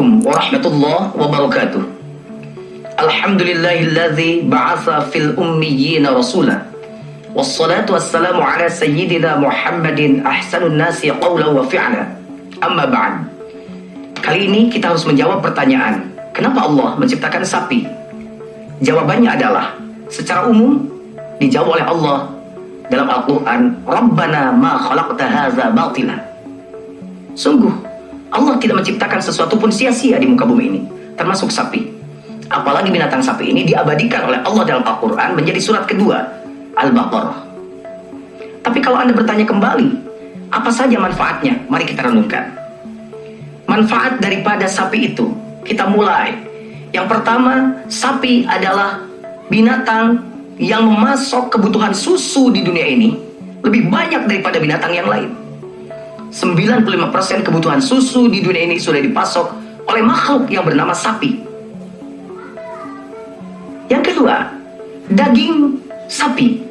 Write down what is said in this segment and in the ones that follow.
Assalamualaikum warahmatullahi wabarakatuh. Alhamdulillahilladzi ba'atha fil ummiyina rasulah. Wassalatu wassalamu ala sayyidina Muhammadin ahsanun nasi qawlan wa fi'la. Amma ba'd. Kali ini kita harus menjawab pertanyaan, kenapa Allah menciptakan sapi? Jawabannya adalah, secara umum dijawab oleh Allah dalam Al-Quran, Rabbana ma khalaqta hadza batila. Sungguh Allah tidak menciptakan sesuatu pun sia-sia di muka bumi ini, termasuk sapi. Apalagi binatang sapi ini diabadikan oleh Allah dalam Al-Quran menjadi surat kedua, Al-Baqarah. Tapi kalau Anda bertanya kembali, apa saja manfaatnya? Mari kita renungkan. Manfaat daripada sapi itu, kita mulai. Yang pertama, sapi adalah binatang yang memasok kebutuhan susu di dunia ini lebih banyak daripada binatang yang lain. 95% kebutuhan susu di dunia ini sudah dipasok oleh makhluk yang bernama sapi. Yang kedua, daging sapi.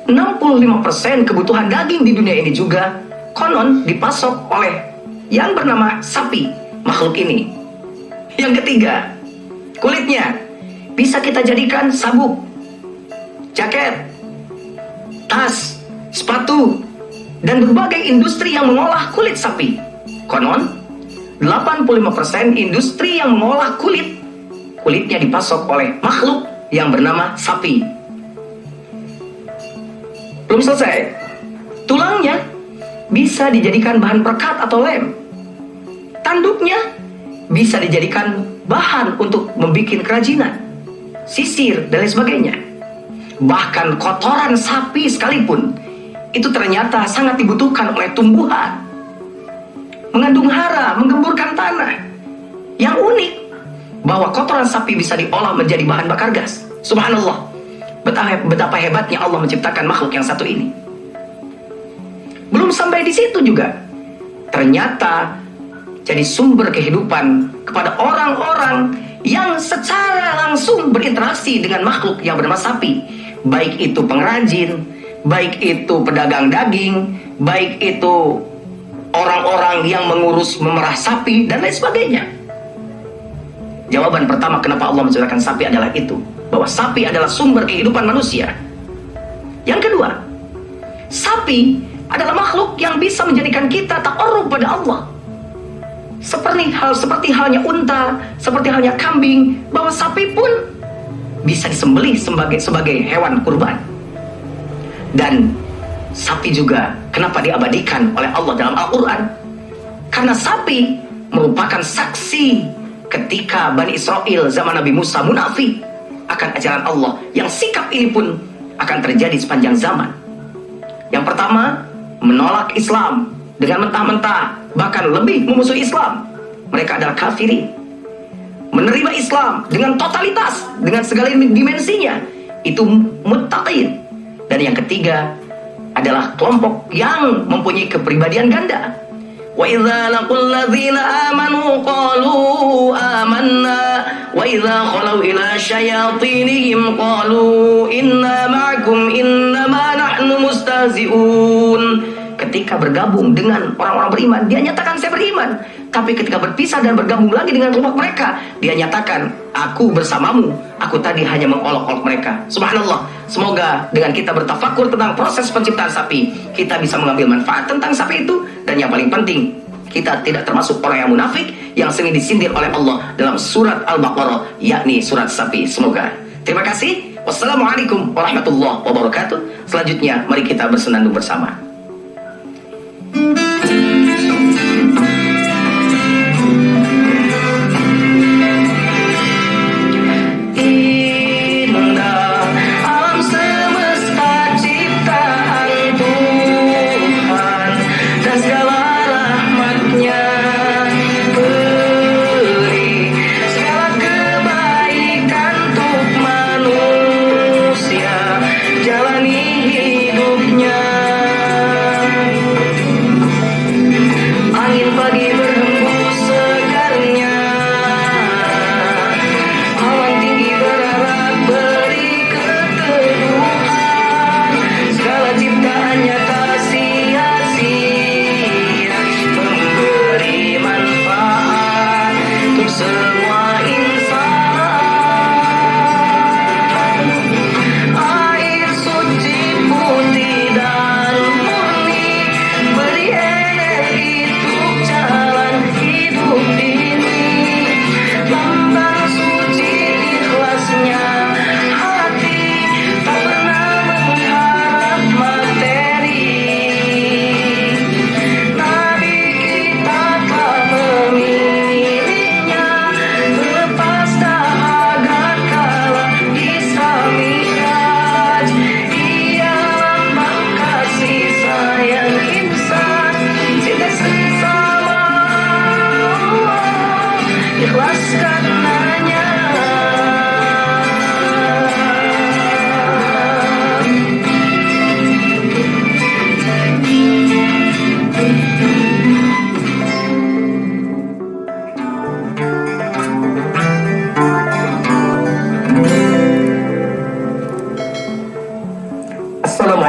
65% kebutuhan daging di dunia ini juga konon dipasok oleh yang bernama sapi, makhluk ini. Yang ketiga, kulitnya bisa kita jadikan sabuk, jaket, tas, sepatu, dan berbagai industri yang mengolah kulit sapi. Konon 85% industri yang mengolah kulitnya dipasok oleh makhluk yang bernama sapi. Belum selesai, tulangnya bisa dijadikan bahan perekat atau lem. Tanduknya bisa dijadikan bahan untuk membuat kerajinan, sisir, dan lain sebagainya. Bahkan kotoran sapi sekalipun itu ternyata sangat dibutuhkan oleh tumbuhan. Mengandung hara, menggemburkan tanah. Yang unik, bahwa kotoran sapi bisa diolah menjadi bahan bakar gas. Subhanallah, betapa hebatnya Allah menciptakan makhluk yang satu ini. Belum sampai di situ juga, ternyata jadi sumber kehidupan kepada orang-orang yang secara langsung berinteraksi dengan makhluk yang bernama sapi. Baik itu pengrajin, baik itu pedagang daging, baik itu orang-orang yang mengurus memerah sapi, dan lain sebagainya. Jawaban pertama kenapa Allah menciptakan sapi adalah itu, bahwa sapi adalah sumber kehidupan manusia. Yang kedua, sapi adalah makhluk yang bisa menjadikan kita takarrub pada Allah. Seperti halnya unta, seperti halnya kambing, bahwa sapi pun bisa disembelih sebagai hewan kurban. Dan sapi juga kenapa diabadikan oleh Allah dalam Al-Quran? Karena sapi merupakan saksi ketika Bani Israel zaman Nabi Musa munafik akan ajaran Allah, yang sikap ini pun akan terjadi sepanjang zaman. Yang pertama, menolak Islam dengan mentah-mentah, bahkan lebih memusuhi Islam. Mereka adalah kafirin. Menerima Islam dengan totalitas, dengan segala dimensinya, itu muttaqin. Dan yang ketiga adalah kelompok yang mempunyai kepribadian ganda. Wa idza laqul ladzina amanu qalu amanna wa idza khalu ila syayatinihim qalu inna ma'akum innama nahnu mustahzi'un. Ketika bergabung dengan orang-orang beriman, dia nyatakan saya beriman. Tapi ketika berpisah dan bergabung lagi dengan kelompok mereka, dia nyatakan, aku bersamamu, aku tadi hanya mengolok-olok mereka. Subhanallah, semoga dengan kita bertafakur tentang proses penciptaan sapi, kita bisa mengambil manfaat tentang sapi itu. Dan yang paling penting, kita tidak termasuk orang yang munafik yang sering disindir oleh Allah dalam surat Al-Baqarah, yakni surat sapi. Semoga. Terima kasih. Wassalamualaikum warahmatullahi wabarakatuh. Selanjutnya, mari kita bersenandung bersama. Jalani hidupnya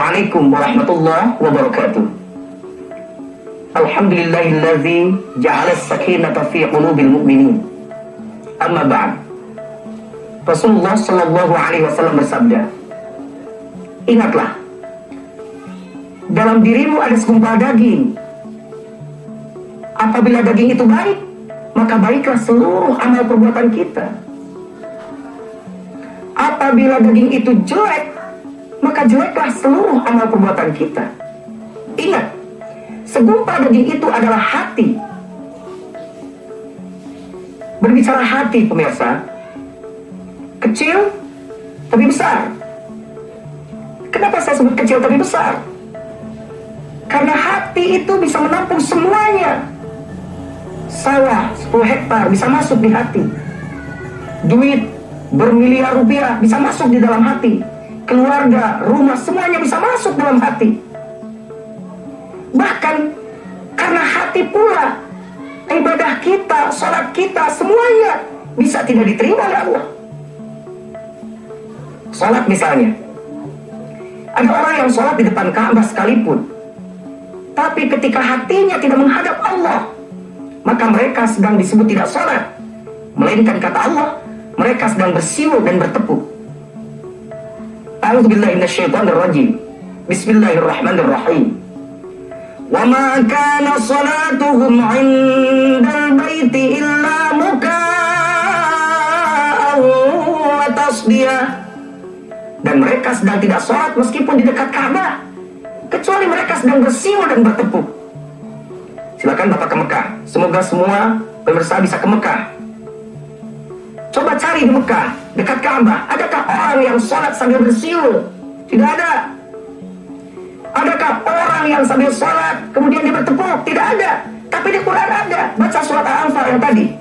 Wassalamualaikum warahmatullahi wabarakatuh. Alhamdulillahillazi ja'ala as-sakinata fi qulubil mu'minin. Amma ba'd. Rasulullah sallallahu alaihi wasallam bersabda, ingatlah, dalam dirimu ada segumpal daging. Apabila daging itu baik, maka baiklah seluruh amal perbuatan kita. Apabila daging itu jelek, maka jeleklah seluruh amal perbuatan kita. Ingat, segumpal daging itu adalah hati. Berbicara hati, pemirsa, kecil tapi besar. Kenapa saya sebut kecil tapi besar? Karena hati itu bisa menampung semuanya. Sawah 10 hektar bisa masuk di hati. Duit bermiliar rupiah bisa masuk di dalam hati. Keluarga, rumah, semuanya bisa masuk dalam hati. Bahkan karena hati pula ibadah kita, sholat kita, semuanya bisa tidak diterima oleh Allah. Sholat misalnya, ada orang yang sholat di depan Ka'bah sekalipun, tapi ketika hatinya tidak menghadap Allah, maka mereka sedang disebut tidak sholat. Melainkan kata Allah, mereka sedang bersiul dan bertepuk. A'udzubillahi minasyaitonirrajim. Bismillahirrahmanirrahim. Wa ma kana salatuhum 'indal baiti illa muka'an wa tasdiyah. Dan mereka sedang tidak sholat meskipun di dekat Ka'bah, kecuali mereka sedang bersiul dan bertepuk. Silakan Bapak ke Mekah. Semoga semua pemirsa bisa ke Mekah. Coba cari di Mekah, dekat Ka'bah, adakah orang yang sholat sambil bersiul? Tidak ada. Adakah orang yang sambil sholat kemudian dia bertepuk? Tidak ada. Tapi di Quran ada. Baca surat Al-Anfal yang tadi.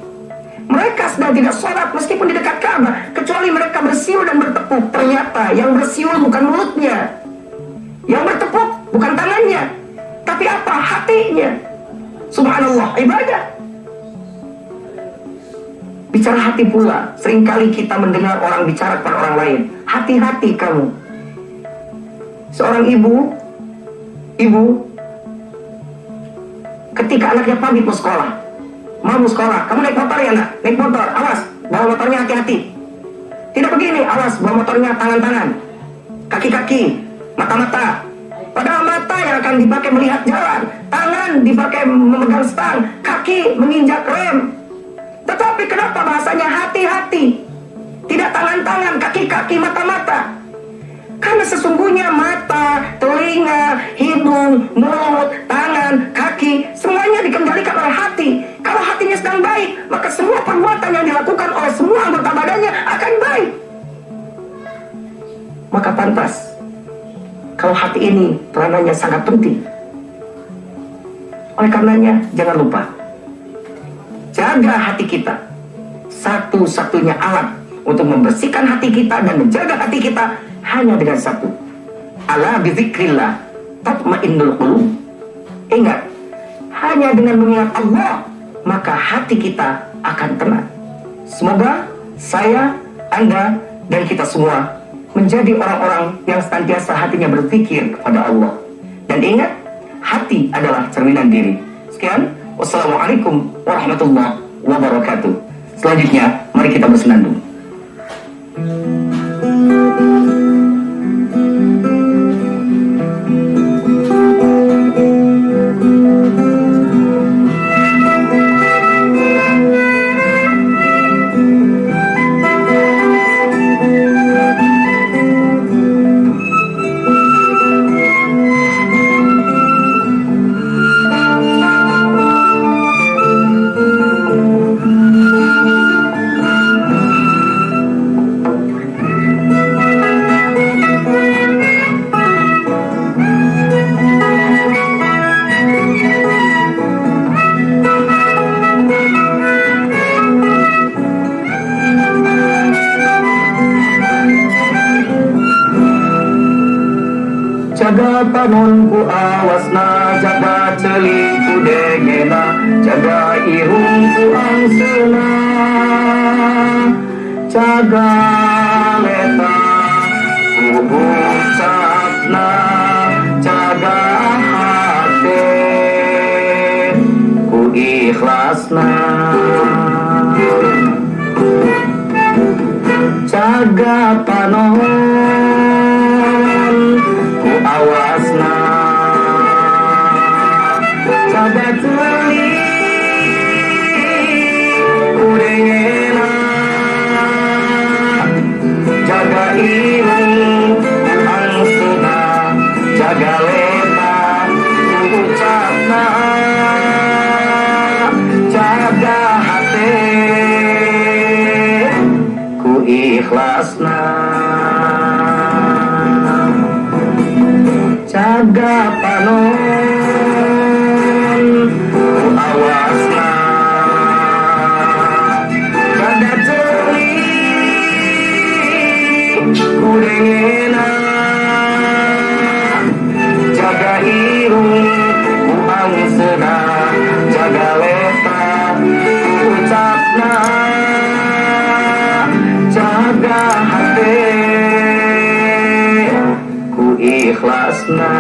Mereka sedang tidak sholat meskipun di dekat Ka'bah, kecuali mereka bersiul dan bertepuk. Ternyata yang bersiul bukan mulutnya, yang bertepuk bukan tangannya, tapi apa? Hatinya. Subhanallah, ibadah. Bicara hati pula, seringkali kita mendengar orang bicara kepada orang lain, hati-hati kamu. Seorang ibu, ketika anaknya pamit mau sekolah, kamu naik motor ya nak? Naik motor, awas, bawa motornya hati-hati. Tidak begini, awas, bawa motornya tangan-tangan, kaki-kaki, mata-mata. Padahal mata yang akan dipakai melihat jalan, tangan dipakai memegang stang, kaki menginjak rem. Tetapi kenapa bahasanya hati-hati? Tidak tangan-tangan, kaki-kaki, mata-mata. Karena sesungguhnya mata, telinga, hidung, mulut, tangan, kaki, semuanya dikendalikan oleh hati. Kalau hatinya sedang baik, maka semua perbuatan yang dilakukan oleh semua anggota badannya akan baik. Maka pantas, kalau hati ini peranannya sangat penting. Oleh karenanya, jangan lupa, jaga hati kita. Satu-satunya alat untuk membersihkan hati kita dan menjaga hati kita hanya dengan satu. Ala bizikrillah tatmainnul qulub. Ingat, hanya dengan mengingat Allah, maka hati kita akan tenang. Semoga saya, Anda, dan kita semua menjadi orang-orang yang senantiasa hatinya berzikir kepada Allah. Dan ingat, hati adalah cerminan diri. Sekian, wassalamualaikum warahmatullahi wabarakatuh. Selanjutnya, mari kita bersenandung. Jaga panonku awasna, jaga celiku degena, jaga irungku angsena, jaga leta ku ucapna. ikhlasna jaga panon ku awasna jaga tuli ku dengena jaga irung ku angsuna jaga leta ku ucapna jaga hati ku ikhlasna jaga panon ku awasna jaga teli ku dengena jaga irung ku angsena jaga leta ku ucapna jaga hati ku ikhlasna.